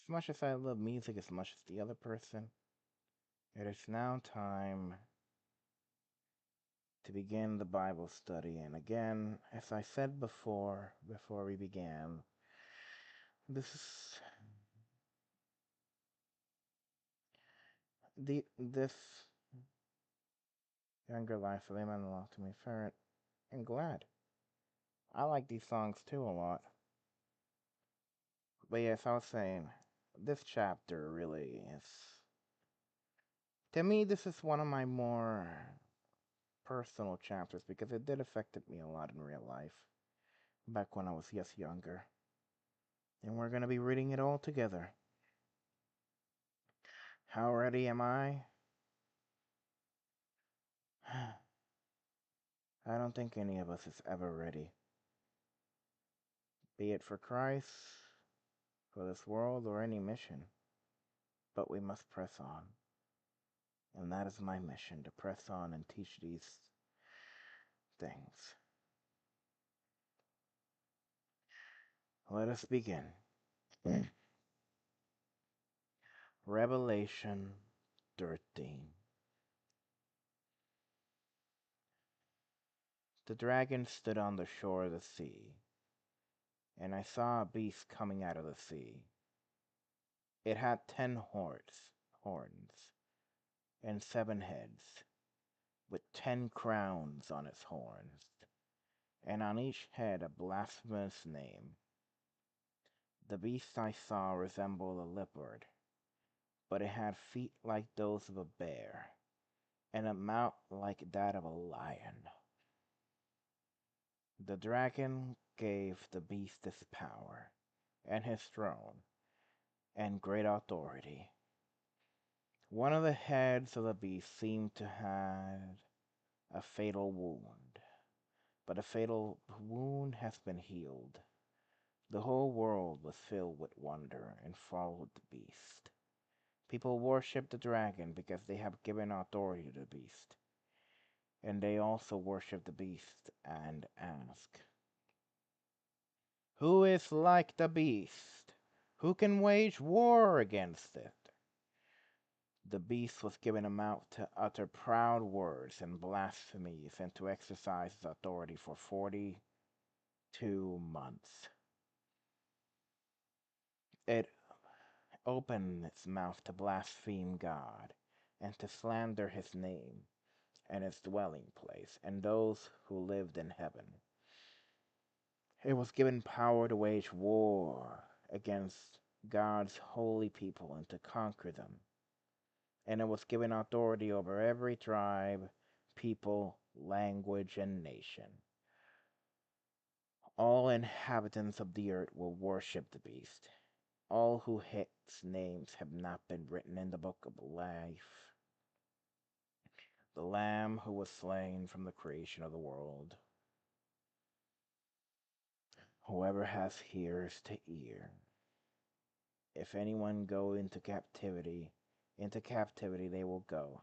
As much as I love music as much as the other person, it is now time to begin the Bible study. And again, as I said before we began, this this younger life of Amen Allah to me ferret and glad. I like these songs too a lot. But yes, I was saying, this chapter really is, to me, this is one of my more personal chapters because it did affect me a lot in real life back when I was just younger. And we're going to be reading it all together. How ready am I? I don't think any of us is ever ready. Be it for Christ, for this world, or any mission. But we must press on. And that is my mission, to press on and teach these things. Let us begin. Revelation 13. The dragon stood on the shore of the sea, and I saw a beast coming out of the sea. It had 10 horns, and 7 heads, with 10 crowns on its horns, and on each head a blasphemous name. The beast I saw resembled a leopard, but it had feet like those of a bear, and a mouth like that of a lion. The dragon gave the beast his power, and his throne, and great authority. One of the heads of the beast seemed to have a fatal wound, but the fatal wound has been healed. The whole world was filled with wonder and followed the beast. People worship the dragon because they have given authority to the beast. And they also worship the beast and ask, "Who is like the beast? Who can wage war against it?" The beast was given a mouth to utter proud words and blasphemies and to exercise his authority for 42 months. It opened its mouth to blaspheme God and to slander his name and his dwelling place and those who lived in heaven. It was given power to wage war against God's holy people and to conquer them. And it was given authority over every tribe, people, language, and nation. All inhabitants of the earth will worship the beast, all whose names have not been written in the book of life, the Lamb who was slain from the creation of the world. Whoever has ears to hear. If anyone go into captivity they will go.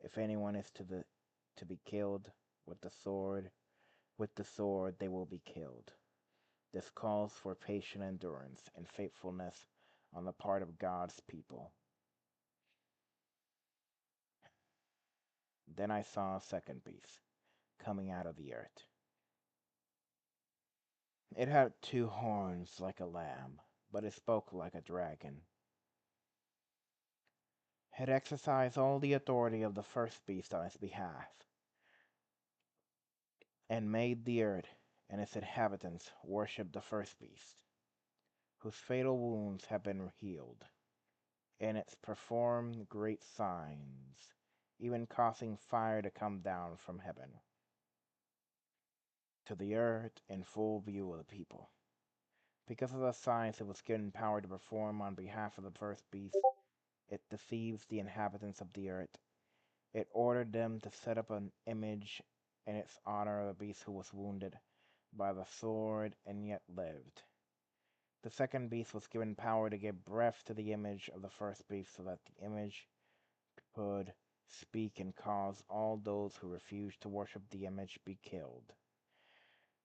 If anyone is to be killed with the sword they will be killed. This calls for patient endurance and faithfulness on the part of God's people. Then I saw a second beast coming out of the earth. It had 2 horns like a lamb, but it spoke like a dragon. It exercised all the authority of the first beast on its behalf, and made the earth and its inhabitants worship the first beast, whose fatal wounds have been healed, and it's performed great signs, even causing fire to come down from heaven to the earth in full view of the people. Because of the signs it was given power to perform on behalf of the first beast, it deceives the inhabitants of the earth. It ordered them to set up an image in its honor of the beast who was wounded by the sword and yet lived. The second beast was given power to give breath to the image of the first beast so that the image could speak and cause all those who refused to worship the image be killed.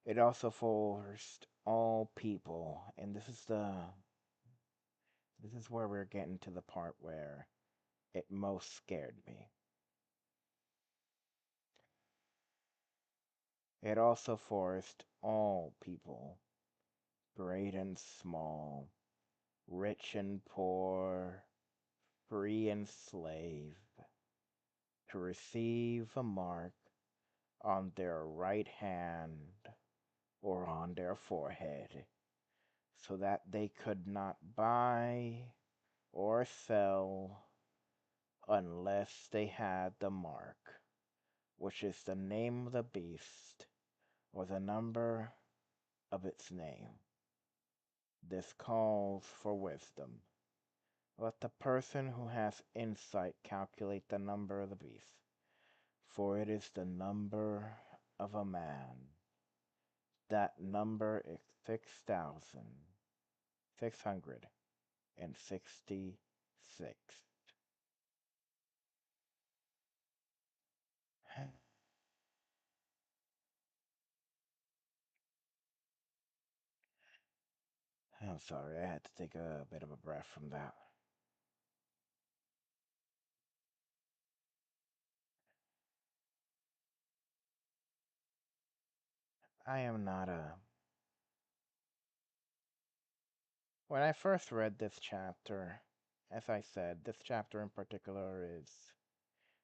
It also forced all people, and this is This is where we're getting to the part where it most scared me. It also forced all people, great and small, rich and poor, free and slave, to receive a mark on their right hand or on their forehead, so that they could not buy or sell unless they had the mark, which is the name of the beast or the number of its name. This calls for wisdom. Let the person who has insight calculate the number of the beast, for it is the number of a man. That number is 6,666. I'm sorry, I had to take a bit of a breath from that. I am not a. When I first read this chapter, as I said, this chapter in particular is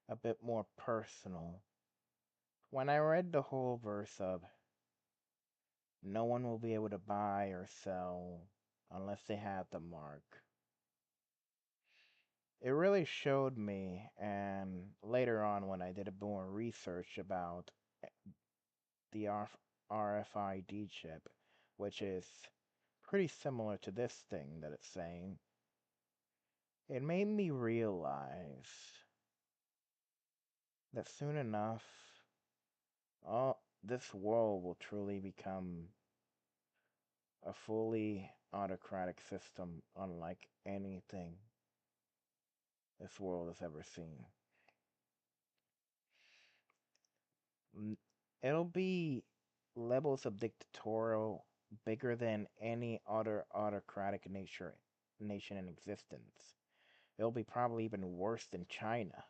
a bit more personal. When I read the whole verse of no one will be able to buy or sell unless they have the mark, it really showed me, and later on when I did a bit more research about the RFID chip, which is pretty similar to this thing that it's saying, it made me realize that soon enough, all this world will truly become a fully autocratic system unlike anything this world has ever seen. It'll be levels of dictatorial bigger than any other autocratic nation in existence. It'll be probably even worse than China.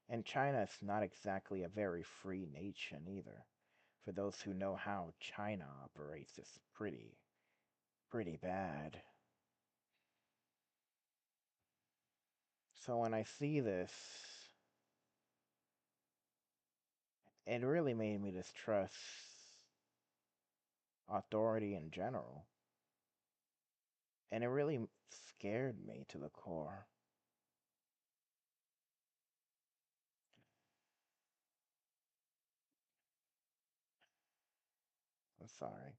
And China is not exactly a very free nation either. For those who know how China operates, it's pretty bad. So when I see this, it really made me distrust authority in general. And it really scared me to the core. I'm sorry.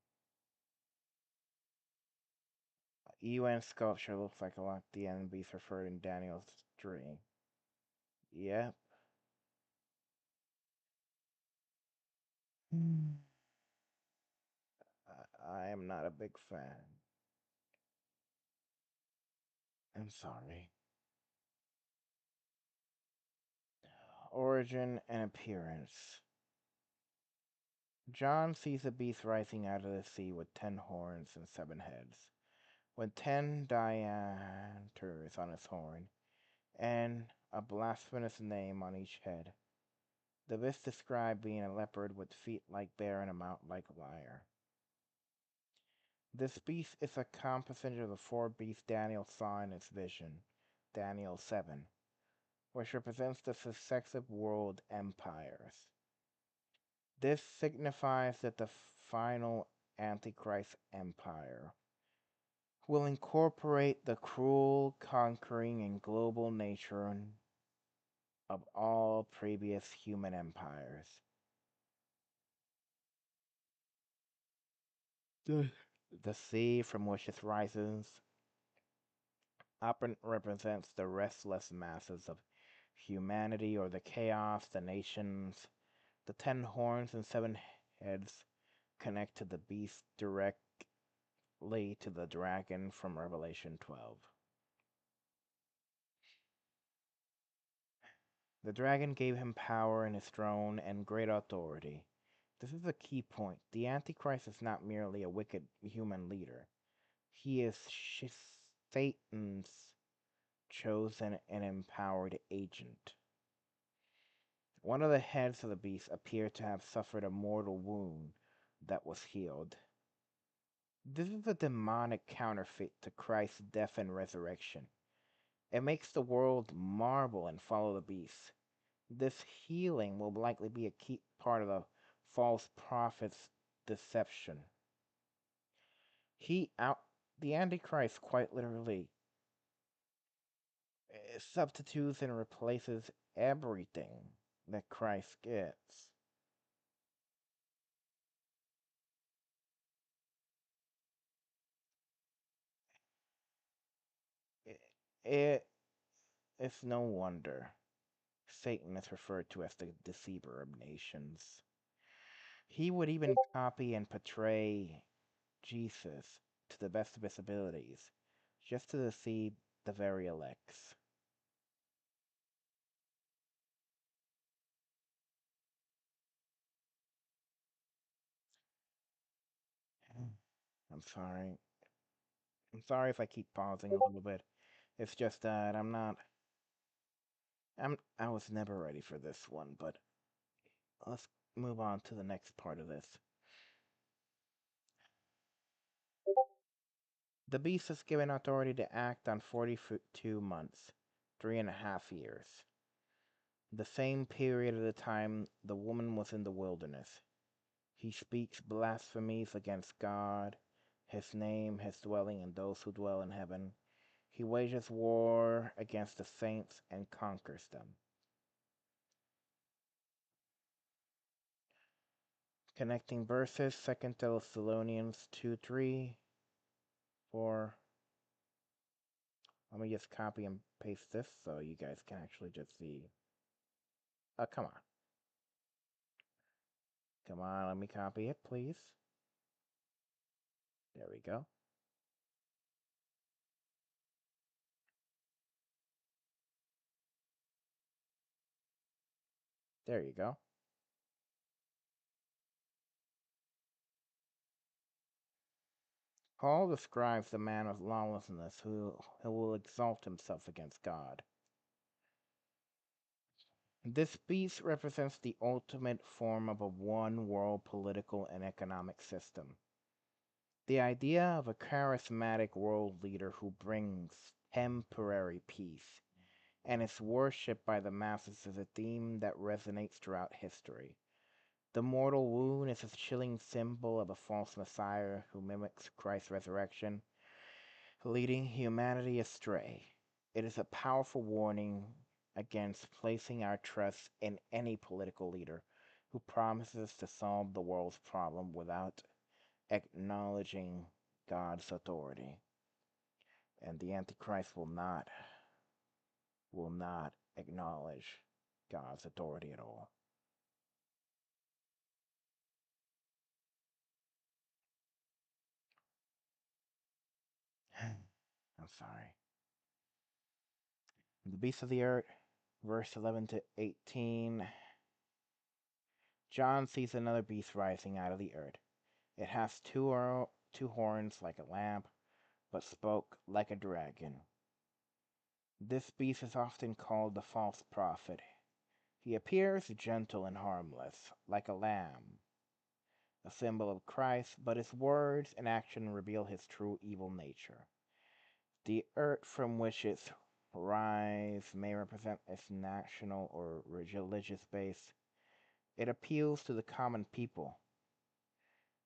UN sculpture looks like a lot the enemies referred in Daniel's dream. Yep. Hmm. I am not a big fan. I'm sorry. Origin and appearance. John sees a beast rising out of the sea with 10 horns and 7 heads, with 10 diameters on its horn, and a blasphemous name on each head. The beast described being a leopard with feet like bear and a mouth like lyre. This beast is a composite of the four beasts Daniel saw in his vision, Daniel 7, which represents the successive world empires. This signifies that the final Antichrist empire will incorporate the cruel, conquering, and global nature of all previous human empires. The, the sea from which it rises often represents the restless masses of humanity or the chaos, the nations. The 10 horns and 7 heads connect to the beast directly to the dragon from Revelation 12. The dragon gave him power in his throne and great authority. This is a key point. The Antichrist is not merely a wicked human leader. He is Satan's chosen and empowered agent. One of the heads of the beast appeared to have suffered a mortal wound that was healed. This is a demonic counterfeit to Christ's death and resurrection. It makes the world marvel and follow the beast. This healing will likely be a key part of the false prophet's deception. He out the Antichrist quite literally substitutes and replaces everything that Christ gets. It, it it's no wonder Satan is referred to as the deceiver of nations. He would even copy and portray Jesus to the best of his abilities, just to deceive the very elects. I'm sorry. I'm sorry if I keep pausing a little bit. It's just that I was never ready for this one, but let's move on to the next part of this. The beast is given authority to act on 42 months, 3.5 years, the same period of the time the woman was in the wilderness. He speaks blasphemies against God, his name, his dwelling, and those who dwell in heaven. He wages war against the saints and conquers them. Connecting verses, 2 Thessalonians 2 3 4. Let me just copy and paste this so you guys can actually just see. Come on. Come on, let me copy it, please. There we go. There you go. Paul describes the man of lawlessness who will exalt himself against God. This beast represents the ultimate form of a one world political and economic system. The idea of a charismatic world leader who brings temporary peace and is worshipped by the masses is a theme that resonates throughout history. The mortal wound is a chilling symbol of a false messiah who mimics Christ's resurrection, leading humanity astray. It is a powerful warning against placing our trust in any political leader who promises to solve the world's problem without acknowledging God's authority. And the Antichrist will not acknowledge God's authority at all. I'm sorry. The beast of the earth, verse 11 to 18. John sees another beast rising out of the earth. It has two horns like a lamb, but spoke like a dragon. This beast is often called the false prophet. He appears gentle and harmless, like a lamb, a symbol of Christ, but his words and action reveal his true evil nature. The earth from which it rise may represent its national or religious base. It appeals to the common people.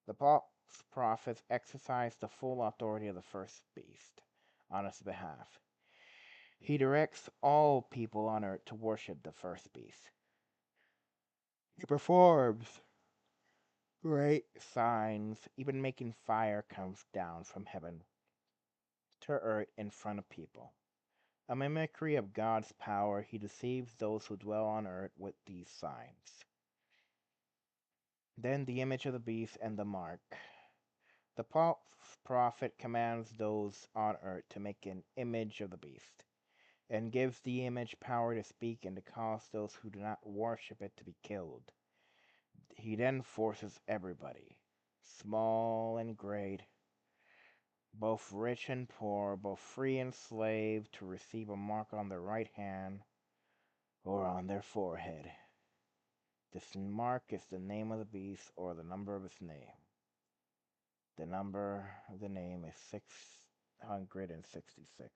The false prophets exercise the full authority of the first beast on his behalf. He directs all people on earth to worship the first beast. He performs great signs, even making fire come down from heaven to earth in front of people. A mimicry of God's power, he deceives those who dwell on earth with these signs. Then the image of the beast and the mark. The false prophet commands those on earth to make an image of the beast, and gives the image power to speak and to cause those who do not worship it to be killed. He then forces everybody, small and great, both rich and poor, both free and slave, to receive a mark on their right hand or on their forehead. This mark is the name of the beast or the number of its name. The number of the name is 666.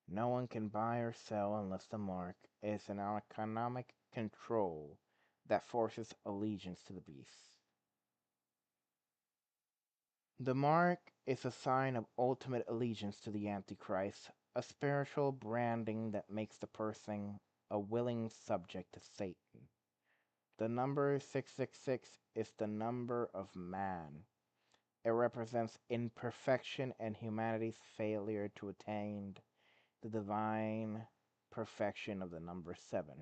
No one can buy or sell unless the mark is an economic control that forces allegiance to the beast. The mark is a sign of ultimate allegiance to the Antichrist, a spiritual branding that makes the person a willing subject to Satan. The number 666 is the number of man. It represents imperfection and humanity's failure to attain the divine perfection of the number 7.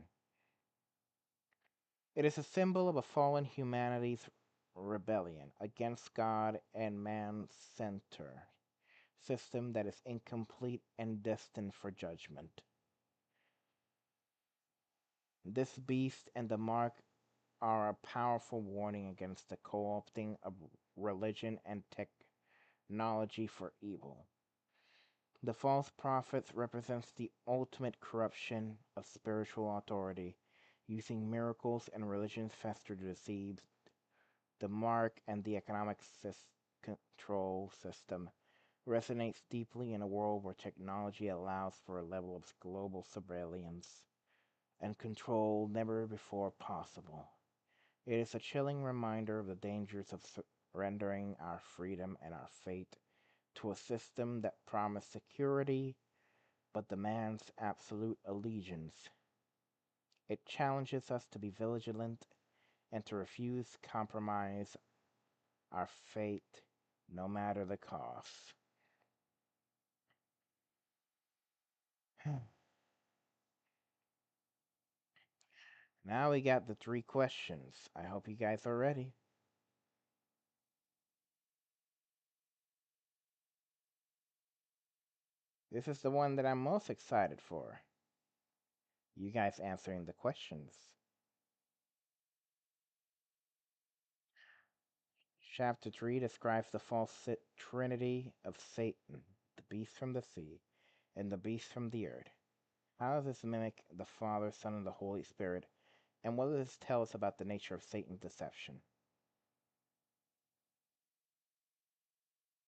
It is a symbol of a fallen humanity's rebellion against God and man's center system that is incomplete and destined for judgment. This beast and the mark are a powerful warning against the co-opting of religion and technology for evil. The false prophets represents the ultimate corruption of spiritual authority, using miracles and religion's fester to deceive. The mark and the economic control system resonates deeply in a world where technology allows for a level of global surveillance and control never before possible. It is a chilling reminder of the dangers of surrendering our freedom and our fate to a system that promised security but demands absolute allegiance. It challenges us to be vigilant and to refuse compromise our fate no matter the cost. Now we got the 3 questions. I hope you guys are ready. This is the one that I'm most excited for. You guys answering the questions. Chapter 3 describes the false trinity of Satan, the beast from the sea, and the beast from the earth. How does this mimic the Father, Son, and the Holy Spirit? And what does this tell us about the nature of Satan's deception?